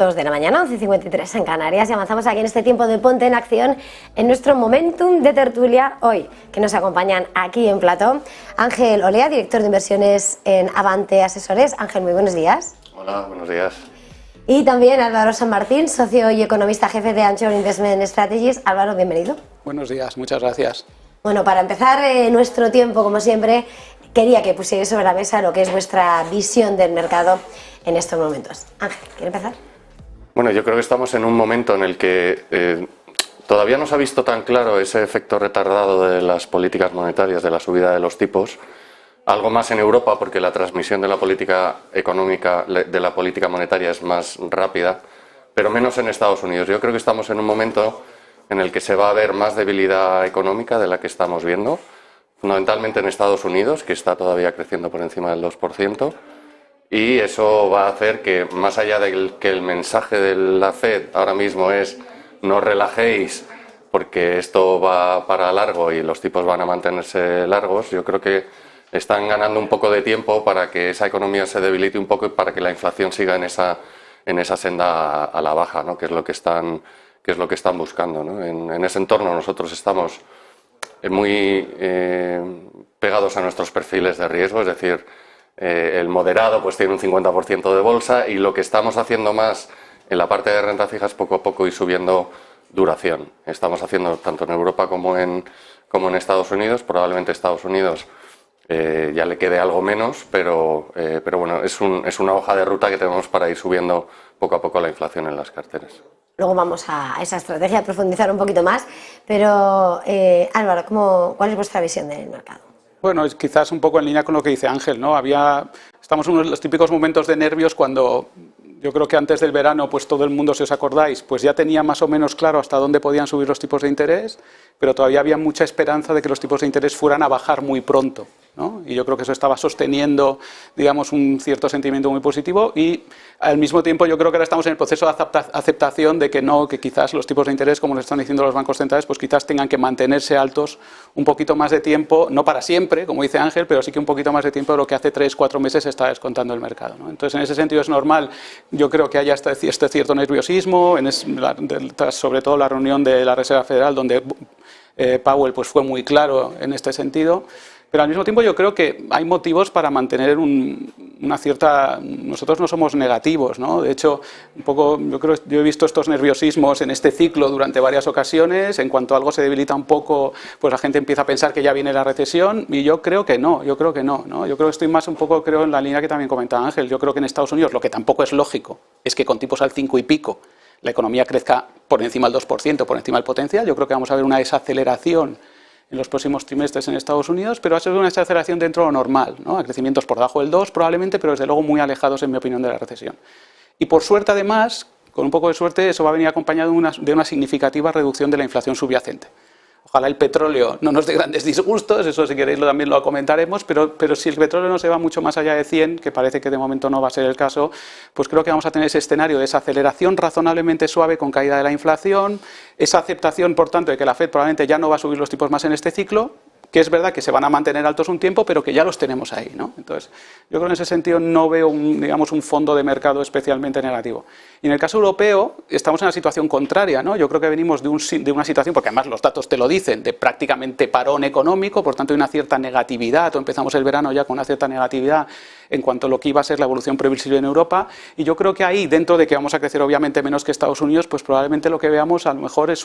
2 de la mañana, 11:53 en Canarias, y avanzamos aquí en este tiempo de Ponte en Acción en nuestro momentum de tertulia hoy, que nos acompañan aquí en plató Ángel Olea, director de inversiones en Avante Asesores. Ángel, muy buenos días. Hola, buenos días. Y también Álvaro San Martín, socio y economista jefe de Anchor Investment Strategies. Álvaro, bienvenido. Buenos días, muchas gracias. Bueno, para empezar nuestro tiempo, como siempre, quería que pusierais sobre la mesa lo que es vuestra visión del mercado en estos momentos. Ángel, ¿quiere empezar? Bueno, yo creo que estamos en un momento en el que todavía no se ha visto tan claro ese efecto retardado de las políticas monetarias, de la subida de los tipos. Algo más en Europa, porque la transmisión de la política económica, de la política monetaria es más rápida, pero menos en Estados Unidos. Yo creo que estamos en un momento en el que se va a ver más debilidad económica de la que estamos viendo, fundamentalmente en Estados Unidos, que está todavía creciendo por encima del 2%. Y eso va a hacer que, más allá de que el mensaje de la Fed ahora mismo es no relajéis porque esto va para largo y los tipos van a mantenerse largos, yo creo que están ganando un poco de tiempo para que esa economía se debilite un poco y para que la inflación siga en esa senda a la baja, ¿no? que es lo que están buscando, ¿no? En ese entorno nosotros estamos muy pegados a nuestros perfiles de riesgo, es decir, el moderado pues tiene un 50% de bolsa, y lo que estamos haciendo más en la parte de renta fija es poco a poco ir subiendo duración. Estamos haciendo tanto en Europa como en Estados Unidos. Probablemente Estados Unidos ya le quede algo menos, pero bueno, es una hoja de ruta que tenemos para ir subiendo poco a poco la inflación en las carteras. Luego vamos a esa estrategia, a profundizar un poquito más, pero Álvaro, ¿cuál es vuestra visión del mercado? Bueno, es quizás un poco en línea con lo que dice Ángel, ¿no? Estamos en uno de los típicos momentos de nervios cuando yo creo que antes del verano, pues todo el mundo, si os acordáis, pues ya tenía más o menos claro hasta dónde podían subir los tipos de interés, pero todavía había mucha esperanza de que los tipos de interés fueran a bajar muy pronto, ¿no? Y yo creo que eso estaba sosteniendo, digamos, un cierto sentimiento muy positivo, y al mismo tiempo yo creo que ahora estamos en el proceso de aceptación de que no, que quizás los tipos de interés, como les están diciendo los bancos centrales, pues quizás tengan que mantenerse altos un poquito más de tiempo, no para siempre, como dice Ángel, pero sí que un poquito más de tiempo de lo que hace 3-4 meses está descontando el mercado, ¿no? Entonces, en ese sentido es normal, yo creo que haya este cierto nerviosismo, sobre todo la reunión de la Reserva Federal, donde Powell pues fue muy claro en este sentido. Pero al mismo tiempo yo creo que hay motivos para mantener una cierta... Nosotros no somos negativos, ¿no? De hecho, yo he visto estos nerviosismos en este ciclo durante varias ocasiones. En cuanto algo se debilita un poco, pues la gente empieza a pensar que ya viene la recesión, y yo creo que no, ¿no? Yo creo que estoy más un poco, en la línea que también comentaba Ángel. Yo creo que en Estados Unidos, lo que tampoco es lógico, es que con tipos al 5 y pico la economía crezca por encima del 2%, por encima del potencial. Yo creo que vamos a ver una desaceleración en los próximos trimestres en Estados Unidos, pero va a ser una desaceleración dentro de lo normal, ¿no? A crecimientos por debajo del 2 probablemente, pero desde luego muy alejados, en mi opinión, de la recesión. Y por suerte, además, con un poco de suerte, eso va a venir acompañado de una significativa reducción de la inflación subyacente. Ojalá el petróleo no nos dé grandes disgustos, eso si queréis también lo comentaremos, pero si el petróleo no se va mucho más allá de 100, que parece que de momento no va a ser el caso, pues creo que vamos a tener ese escenario de desaceleración razonablemente suave con caída de la inflación, esa aceptación, por tanto, de que la Fed probablemente ya no va a subir los tipos más en este ciclo, que es verdad que se van a mantener altos un tiempo, pero que ya los tenemos ahí, ¿no? Entonces, yo creo que en ese sentido no veo un fondo de mercado especialmente negativo. Y en el caso europeo, estamos en una situación contraria, ¿no? Yo creo que venimos de una situación, porque además los datos te lo dicen, de prácticamente parón económico, por tanto hay una cierta negatividad, o empezamos el verano ya con una cierta negatividad en cuanto a lo que iba a ser la evolución previsible en Europa, y yo creo que ahí, dentro de que vamos a crecer obviamente menos que Estados Unidos, pues probablemente lo que veamos a lo mejor es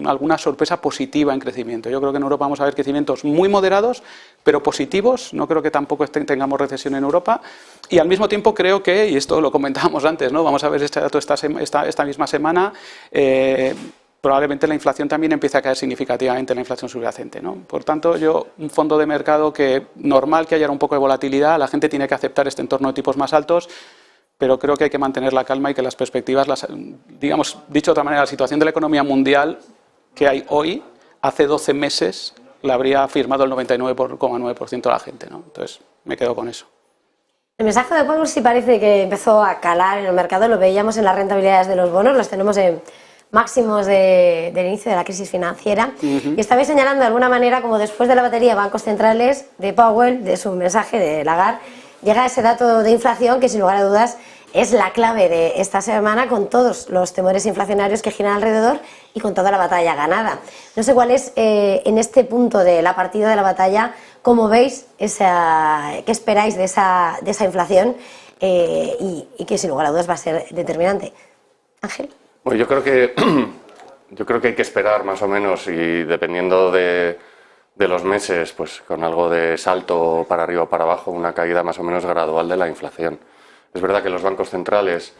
alguna sorpresa positiva en crecimiento. Yo creo que en Europa vamos a ver crecimientos muy moderados, pero positivos. No creo que tampoco tengamos recesión en Europa, y al mismo tiempo creo que, y esto lo comentábamos antes, ¿no? Vamos a ver este dato esta misma semana, probablemente la inflación también empiece a caer significativamente, la inflación subyacente, ¿no? Por tanto, un fondo de mercado que normal que haya un poco de volatilidad, la gente tiene que aceptar este entorno de tipos más altos, pero creo que hay que mantener la calma y que las perspectivas, digamos, dicho de otra manera, la situación de la economía mundial que hay hoy, hace 12 meses la habría firmado el 99,9% de la gente, ¿no? Entonces, me quedo con eso. El mensaje de Powell sí parece que empezó a calar en el mercado, lo veíamos en las rentabilidades de los bonos, las tenemos en máximos del inicio de la crisis financiera, y estabais señalando de alguna manera como después de la batería de bancos centrales de Powell, de su mensaje de Lagarde, llega ese dato de inflación que sin lugar a dudas es la clave de esta semana, con todos los temores inflacionarios que giran alrededor y con toda la batalla ganada. No sé cuál es, en este punto de la partida de la batalla, cómo veis qué esperáis de esa inflación y que sin lugar a dudas va a ser determinante. Ángel. Bueno, yo creo que hay que esperar más o menos, y dependiendo de los meses, pues con algo de salto para arriba o para abajo, una caída más o menos gradual de la inflación. Es verdad que los bancos centrales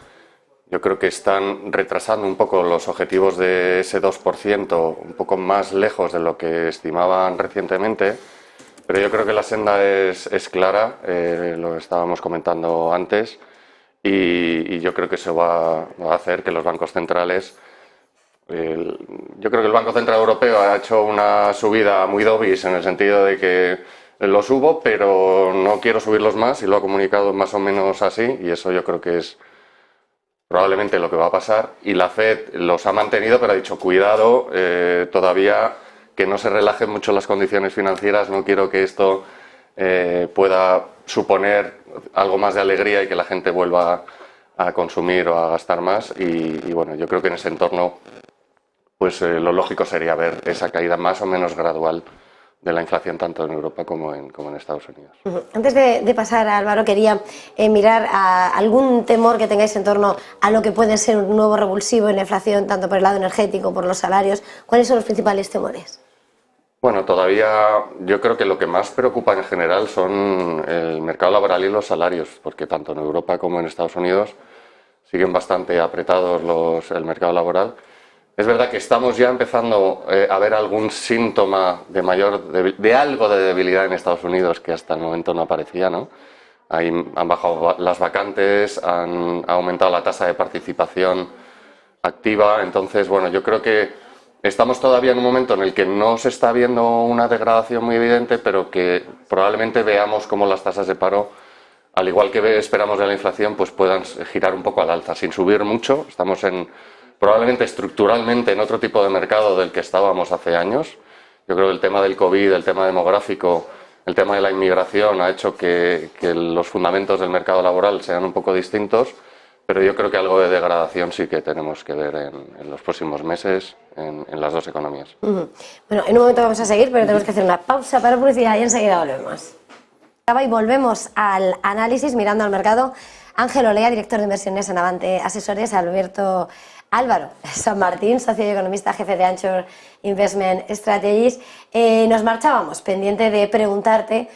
yo creo que están retrasando un poco los objetivos de ese 2%, un poco más lejos de lo que estimaban recientemente, pero yo creo que la senda es clara, lo estábamos comentando antes, y yo creo que eso va a hacer que los bancos centrales... Yo creo que el Banco Central Europeo ha hecho una subida muy dovish, en el sentido de que los subo, pero no quiero subirlos más, y lo ha comunicado más o menos así, y eso yo creo que es probablemente lo que va a pasar. Y la FED los ha mantenido, pero ha dicho cuidado, todavía que no se relajen mucho las condiciones financieras, no quiero que esto pueda suponer algo más de alegría y que la gente vuelva a consumir o a gastar más, y bueno, yo creo que en ese entorno pues lo lógico sería ver esa caída más o menos gradual de la inflación tanto en Europa como en Estados Unidos. Antes de pasar a Álvaro, quería mirar a algún temor que tengáis en torno a lo que puede ser un nuevo revulsivo en la inflación, tanto por el lado energético, por los salarios. ¿Cuáles son los principales temores? Bueno, todavía yo creo que lo que más preocupa en general son el mercado laboral y los salarios, porque tanto en Europa como en Estados Unidos siguen bastante apretados el mercado laboral. Es verdad que estamos ya empezando a ver algún síntoma de algo de debilidad en Estados Unidos, que hasta el momento no aparecía, ¿no? Han bajado las vacantes, han aumentado la tasa de participación activa. Entonces, bueno, yo creo que estamos todavía en un momento en el que no se está viendo una degradación muy evidente, pero que probablemente veamos cómo las tasas de paro, al igual que esperamos de la inflación, pues puedan girar un poco al alza, sin subir mucho. Estamos probablemente estructuralmente en otro tipo de mercado del que estábamos hace años. Yo creo que el tema del COVID, el tema demográfico, el tema de la inmigración ha hecho que los fundamentos del mercado laboral sean un poco distintos, pero yo creo que algo de degradación sí que tenemos que ver en los próximos meses en las dos economías. Bueno, en un momento vamos a seguir, pero tenemos que hacer una pausa para publicidad y enseguida volvemos. Y volvemos al análisis mirando al mercado. Ángel Olea, director de inversiones en Avante Asesores, Álvaro San Martín, socio y economista jefe de Anchor Investment Strategies. Nos marchábamos pendiente de preguntarte,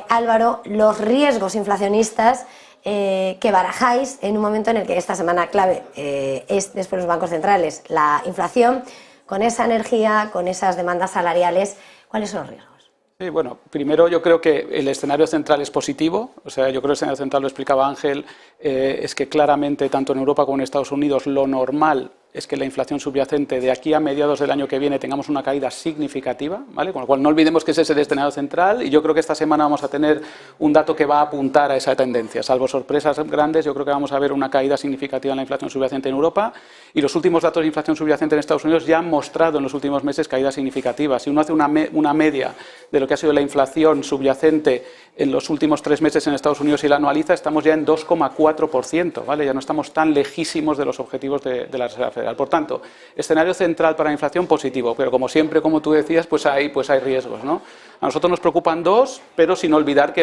Álvaro, los riesgos inflacionistas que barajáis en un momento en el que esta semana clave es, después de los bancos centrales, la inflación, con esa energía, con esas demandas salariales. ¿Cuáles son los riesgos? Sí, bueno, primero yo creo que el escenario central es positivo, o sea, yo creo que el escenario central, lo explicaba Ángel, es que claramente tanto en Europa como en Estados Unidos lo normal es que la inflación subyacente de aquí a mediados del año que viene tengamos una caída significativa, ¿vale? Con lo cual no olvidemos que ese es el escenario central, y yo creo que esta semana vamos a tener un dato que va a apuntar a esa tendencia. Salvo sorpresas grandes, yo creo que vamos a ver una caída significativa en la inflación subyacente en Europa, y los últimos datos de inflación subyacente en Estados Unidos ya han mostrado en los últimos meses caídas significativas. Si uno hace una media de lo que ha sido la inflación subyacente en los últimos 3 meses en Estados Unidos y la anualiza, estamos ya en 2,4%, ¿vale? Ya no estamos tan lejísimos de los objetivos de la Reserva Federal. Por tanto, escenario central para la inflación positivo, pero como siempre, como tú decías, pues hay riesgos, ¿no? A nosotros nos preocupan dos, pero sin olvidar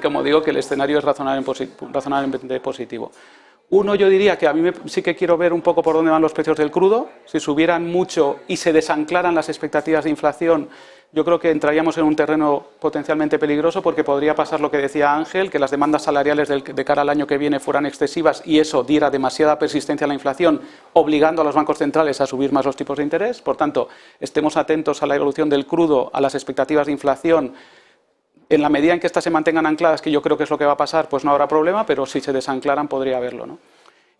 como digo, que el escenario es razonablemente positivo. Uno, yo diría que a mí sí que quiero ver un poco por dónde van los precios del crudo. Si subieran mucho y se desanclaran las expectativas de inflación, yo creo que entraríamos en un terreno potencialmente peligroso, porque podría pasar lo que decía Ángel, que las demandas salariales de cara al año que viene fueran excesivas y eso diera demasiada persistencia a la inflación, obligando a los bancos centrales a subir más los tipos de interés. Por tanto, estemos atentos a la evolución del crudo, a las expectativas de inflación. En la medida en que estas se mantengan ancladas, que yo creo que es lo que va a pasar, pues no habrá problema, pero si se desanclaran podría haberlo, ¿no?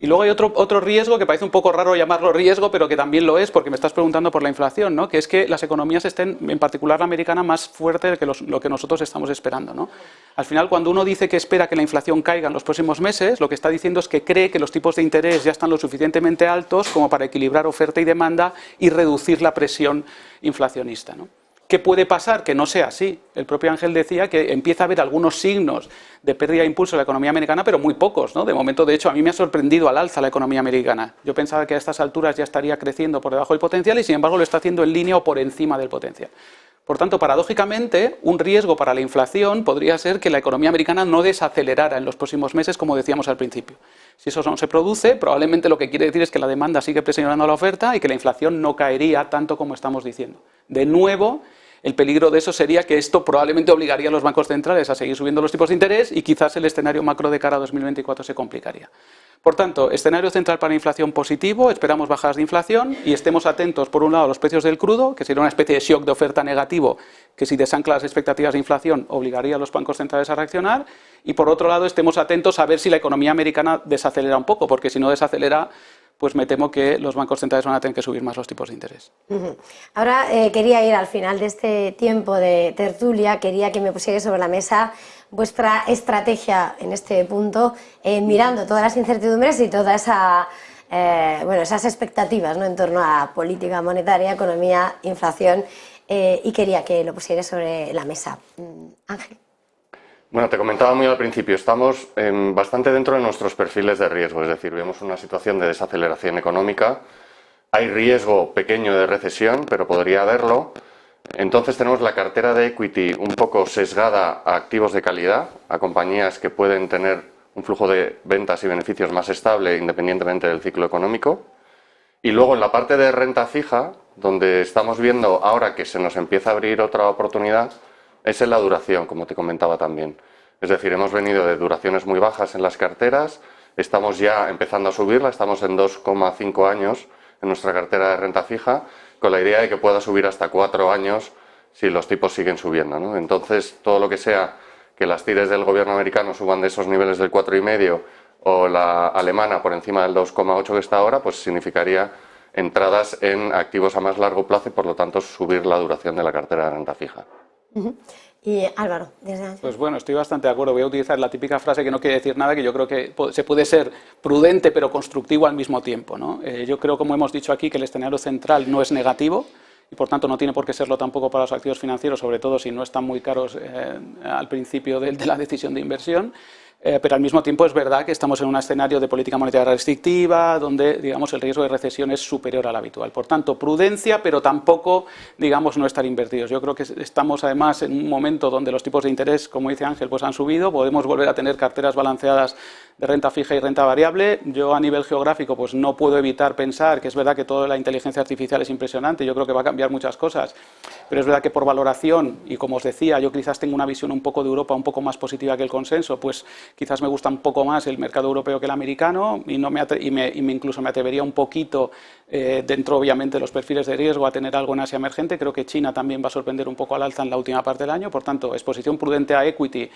Y luego hay otro riesgo, que parece un poco raro llamarlo riesgo, pero que también lo es, porque me estás preguntando por la inflación, ¿no? Que es que las economías estén, en particular la americana, más fuerte de lo que nosotros estamos esperando, ¿no? Al final, cuando uno dice que espera que la inflación caiga en los próximos meses, lo que está diciendo es que cree que los tipos de interés ya están lo suficientemente altos como para equilibrar oferta y demanda y reducir la presión inflacionista, ¿no? ¿Qué puede pasar? Que no sea así. El propio Ángel decía que empieza a haber algunos signos de pérdida de impulso de la economía americana, pero muy pocos, ¿no? De momento, de hecho, a mí me ha sorprendido al alza la economía americana. Yo pensaba que a estas alturas ya estaría creciendo por debajo del potencial y, sin embargo, lo está haciendo en línea o por encima del potencial. Por tanto, paradójicamente, un riesgo para la inflación podría ser que la economía americana no desacelerara en los próximos meses, como decíamos al principio. Si eso no se produce, probablemente lo que quiere decir es que la demanda sigue presionando a la oferta y que la inflación no caería tanto como estamos diciendo. De nuevo, el peligro de eso sería que esto probablemente obligaría a los bancos centrales a seguir subiendo los tipos de interés y quizás el escenario macro de cara a 2024 se complicaría. Por tanto, escenario central para inflación positivo, esperamos bajadas de inflación y estemos atentos, por un lado, a los precios del crudo, que sería una especie de shock de oferta negativo, que si desancla las expectativas de inflación obligaría a los bancos centrales a reaccionar, y por otro lado, estemos atentos a ver si la economía americana desacelera un poco, porque si no desacelera, pues me temo que los bancos centrales van a tener que subir más los tipos de interés. Ahora quería ir al final de este tiempo de tertulia, quería que me pusierais sobre la mesa vuestra estrategia en este punto, mirando todas las incertidumbres y todas esas expectativas, ¿no?, en torno a política monetaria, economía, inflación, y quería que lo pusierais sobre la mesa. Ángel. Bueno, te comentaba muy al principio, estamos bastante dentro de nuestros perfiles de riesgo, es decir, vemos una situación de desaceleración económica, hay riesgo pequeño de recesión, pero podría haberlo. Entonces tenemos la cartera de equity un poco sesgada a activos de calidad, a compañías que pueden tener un flujo de ventas y beneficios más estable independientemente del ciclo económico. Y luego en la parte de renta fija, donde estamos viendo ahora que se nos empieza a abrir otra oportunidad, es en la duración, como te comentaba también. Es decir, hemos venido de duraciones muy bajas en las carteras, estamos ya empezando a subirla, estamos en 2,5 años en nuestra cartera de renta fija, con la idea de que pueda subir hasta 4 años si los tipos siguen subiendo, ¿no? Entonces, todo lo que sea que las tires del gobierno americano suban de esos niveles del 4,5 o la alemana por encima del 2,8 que está ahora, pues significaría entradas en activos a más largo plazo y, por lo tanto, subir la duración de la cartera de renta fija. Y Álvaro, desde Ángel. Pues bueno, estoy bastante de acuerdo. Voy a utilizar la típica frase que no quiere decir nada, que yo creo que se puede ser prudente pero constructivo al mismo tiempo, ¿no? Yo creo, como hemos dicho aquí, que el escenario central no es negativo y por tanto no tiene por qué serlo tampoco para los activos financieros, sobre todo si no están muy caros al principio de la decisión de inversión. Pero al mismo tiempo es verdad que estamos en un escenario de política monetaria restrictiva donde, digamos, el riesgo de recesión es superior al habitual. Por tanto, prudencia, pero tampoco, digamos, no estar invertidos. Yo creo que estamos además en un momento donde los tipos de interés, como dice Ángel, pues han subido. Podemos volver a tener carteras balanceadas de renta fija y renta variable. Yo a nivel geográfico pues no puedo evitar pensar que es verdad que toda la inteligencia artificial es impresionante. Yo creo que va a cambiar muchas cosas. Pero es verdad que por valoración, y como os decía, yo quizás tengo una visión un poco de Europa un poco más positiva que el consenso, pues quizás me gusta un poco más el mercado europeo que el americano y incluso me atrevería un poquito, dentro obviamente de los perfiles de riesgo, a tener algo en Asia emergente. Creo que China también va a sorprender un poco al alza en la última parte del año. Por tanto, exposición prudente a equity,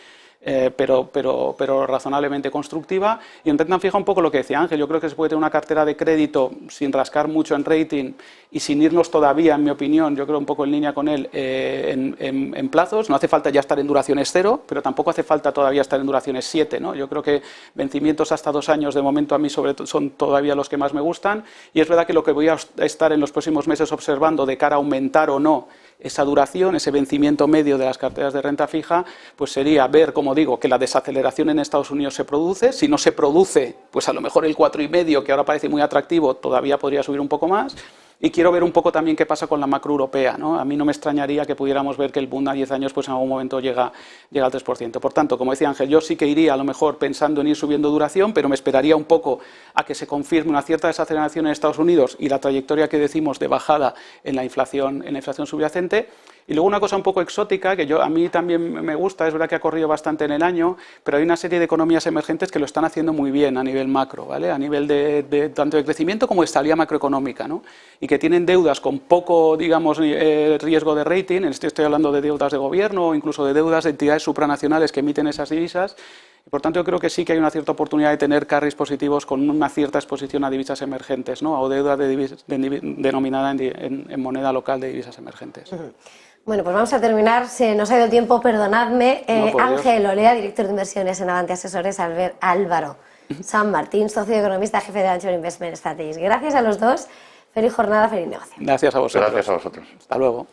pero razonablemente constructiva. Y en renta fija un poco lo que decía Ángel, yo creo que se puede tener una cartera de crédito sin rascar mucho en rating y sin irnos todavía, en mi opinión, yo creo un poco en línea con él, en plazos. No hace falta ya estar en duraciones 0, pero tampoco hace falta todavía estar en duraciones 7, ¿no? Yo creo que vencimientos hasta 2 años de momento a mí son todavía los que más me gustan, y es verdad que lo que voy a estar en los próximos meses observando de cara a aumentar o no esa duración, ese vencimiento medio de las carteras de renta fija, pues sería ver, como digo, que la desaceleración en Estados Unidos se produce. Si no se produce, pues a lo mejor el 4,5, que ahora parece muy atractivo, todavía podría subir un poco más. Y quiero ver un poco también qué pasa con la macro europea, ¿no? A mí no me extrañaría que pudiéramos ver que el Bund a 10 años pues en algún momento llega al 3%. Por tanto, como decía Ángel, yo sí que iría a lo mejor pensando en ir subiendo duración, pero me esperaría un poco a que se confirme una cierta desaceleración en Estados Unidos y la trayectoria que decimos de bajada en la inflación subyacente. Y luego una cosa un poco exótica, que a mí también me gusta, es verdad que ha corrido bastante en el año, pero hay una serie de economías emergentes que lo están haciendo muy bien a nivel macro, ¿vale? A nivel tanto de crecimiento como de estabilidad macroeconómica, ¿no? Y que tienen deudas con poco, digamos, riesgo de rating. Estoy hablando de deudas de gobierno o incluso de deudas de entidades supranacionales que emiten esas divisas. Y por tanto, yo creo que sí que hay una cierta oportunidad de tener carries positivos con una cierta exposición a divisas emergentes, ¿no? O deuda denominada en moneda local de divisas emergentes. Bueno, pues vamos a terminar. Se nos ha ido el tiempo, perdonadme. No, Ángel Olea, director de inversiones en Avanti Asesores, Álvaro San Martín, socio economista, jefe de Venture Investment Strategies. Gracias a los dos. Feliz jornada, feliz negocio. Gracias a vosotros. Gracias a vosotros. Hasta luego.